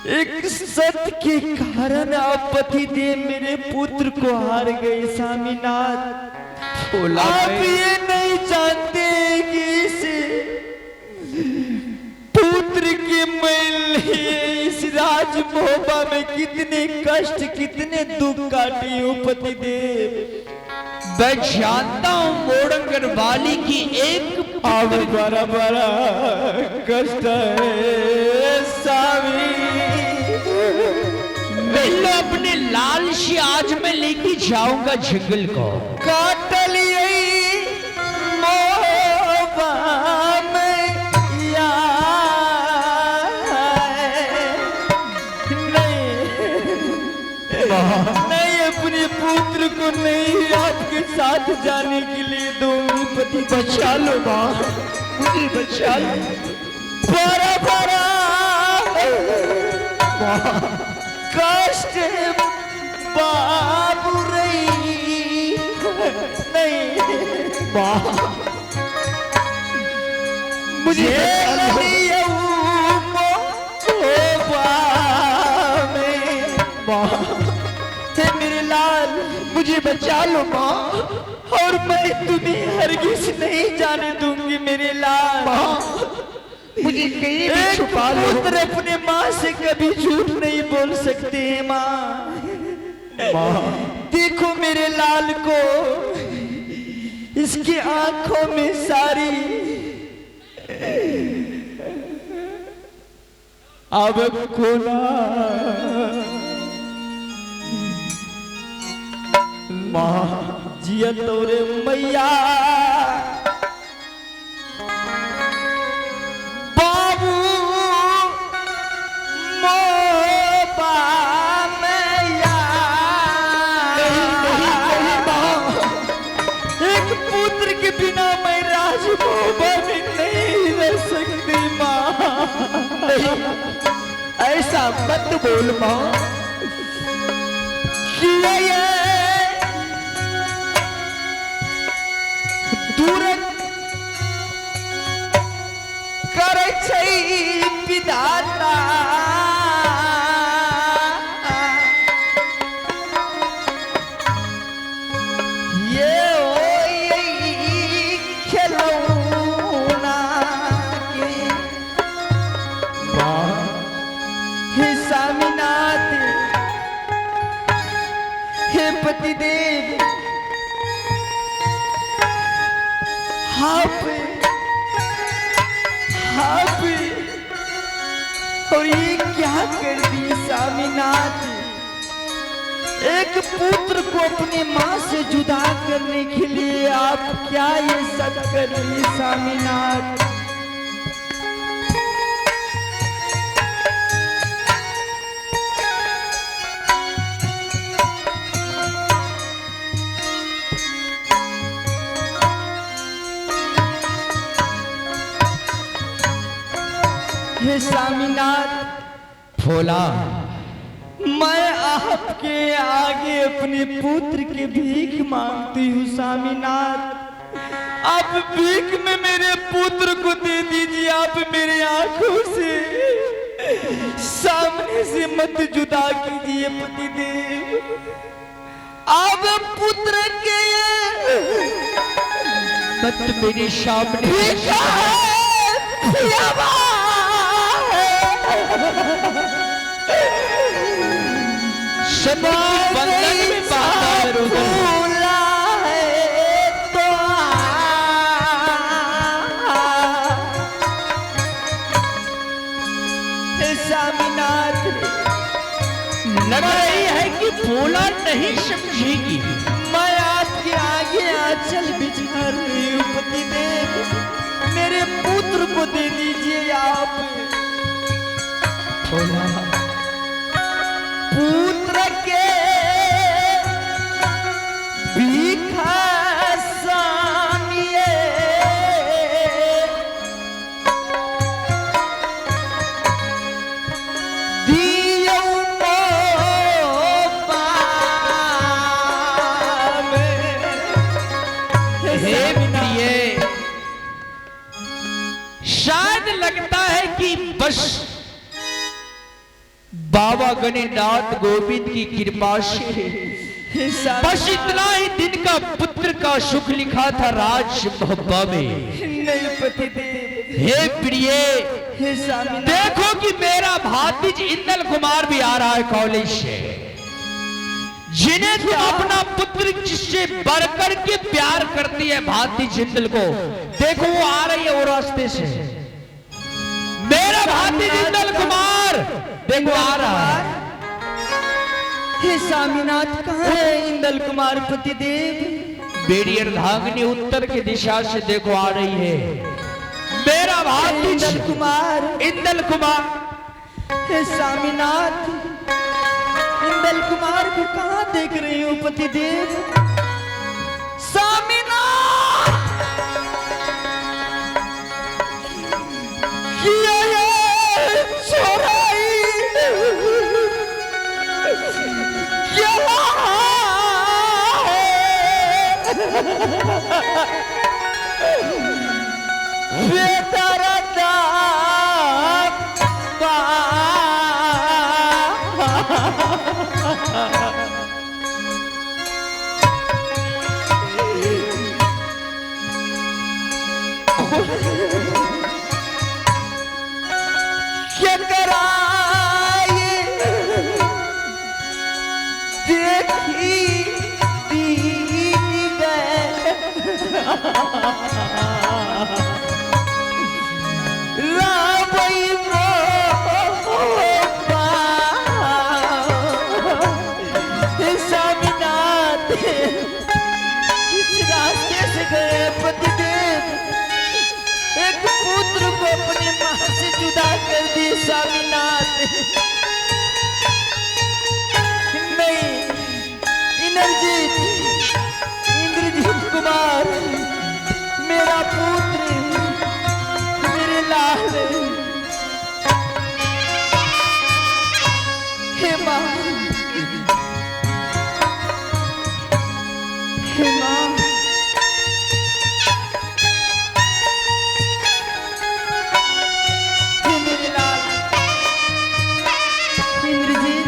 एक सत्य के कारण आप पति देव मेरे पुत्र को हार गए स्वामीनाथ। आप ये नहीं जानते कि इस पुत्र के मैं इस राजमोहबा में कितने कष्ट कितने दुख काटे हो पति देव। मैं जानता हूँ मोड़ंगर वाली की एक अब बड़ा बड़ा कष्ट है स्वामी। मैं अपने लाल से आज मैं लेके जाऊंगा जंगल को। काटल मोहबा में नहीं अपने पुत्र को नहीं आपके साथ जाने के लिए दूंगी पति। बचा लो माँ, मुझे बचा लो। बड़ा बड़ा कष्ट बाबू रही नहीं माँ मुझे मेरे लाल मुझे बचा लो माँ, और मैं तुम्हें हरगिज नहीं जाने दूंगी मेरे लाल। मुझे कहीं भी छुपा लो। पुत्र अपने माँ से कभी झूठ नहीं बोल सकते माँ। देखो मेरे लाल को, इसकी आंखों में सारी अब खोला माँ जिया तोरे मैया बाबू मोबा मैया। एक पुत्र के बिना मैं राजमोहबा में नहीं रह सकती माँ। ऐसा मत बोल माँ। दूर करे छै विधाता, ये खिलौना के हे स्वामीनाथ हे पतिदेव। और ये क्या कर दी स्वामीनाथ। एक पुत्र को अपने माँ से जुदा करने के लिए आप क्या ये सब कर दी स्वामीनाथ। हे स्वामीनाथ भोला, मैं आपके आगे अपने पुत्र की भीख मांगती हूँ स्वामीनाथ। आप भीख में मेरे पुत्र को दे दीजिए। आप मेरे आंखों से सामने से मत जुदा कीजिए पतिदेव। आप पुत्र के मत मेरे सामने सदा बंधन में बांधा भूला है तो स्वामीनाथ लग रही है कि भोला नहीं समझेगी। मैं आपके आगे आंचल बिछा रही हूँ पतिदेव। मेरे पुत्र को दे दीजिए आप। भोला, पुत्र के भीखा सामिए दियो मोहबा में। हे प्रिय, शायद लगता है कि बस बाबा गणेशनाथ गोविंद की कृपा से हे स्वामी बस इतना ही दिन का पुत्र का सुख लिखा था राज भब्बा में। नहीं पतिदेव। हे प्रिय, हे स्वामी देखो कि मेरा भातिज इंदल कुमार भी आ रहा है कॉलेज से, जिन्हें तुम अपना पुत्र जिससे बढ़कर के प्यार करती है भातिज इंदल को, देखो वो आ रही है वो रास्ते से। मेरा भातिज इंदल कुमार देखो आ रहा है। हे स्वामीनाथ कहाँ है इंदल कुमार पतिदेव? बेड़ी अर्धांगिनी उत्तर की दिशा से देखो आ रही है मेरा भातिज इंदल कुमार। इंदल कुमार। हे स्वामीनाथ, इंदल कुमार को कहाँ देख रही हो पतिदेव? स्वामीनाथ किया ये छोराई इंद्रजीत कुमार मेरा पुत्र, मेरे लाल। हे माँ, हे माँ, हे मेरे लाल इंद्रजीत।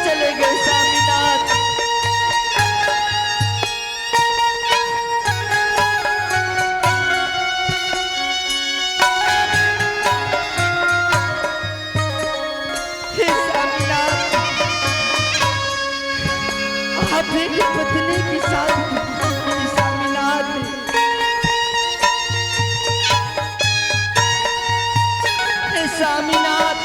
चले गए स्वामीनाथ। हे स्वामीनाथ, आप एक पत्नी के साथ स्वामीनाथ। हे स्वामीनाथ,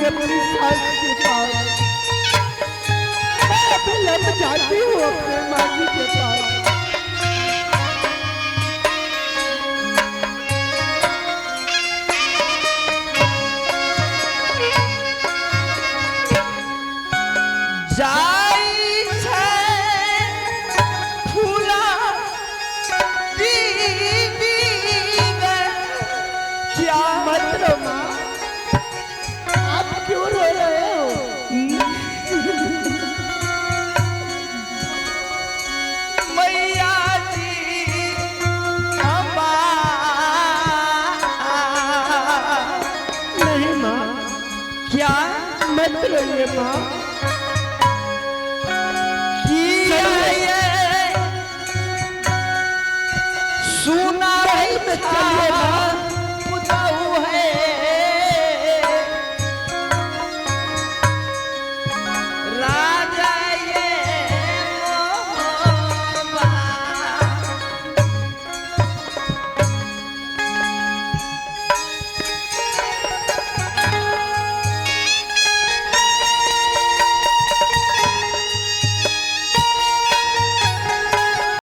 अपनी सास के पास, मैं अभी लौट जाती हूँ अपने माँ जी के पास। जाई छै फूला दीदी गे, क्या मत रो माँ, आप क्यों रो रहे हो? मैया जी अम्मा। नहीं माँ, क्या मत रोइए माँ। सुना महल में चलिए माँ,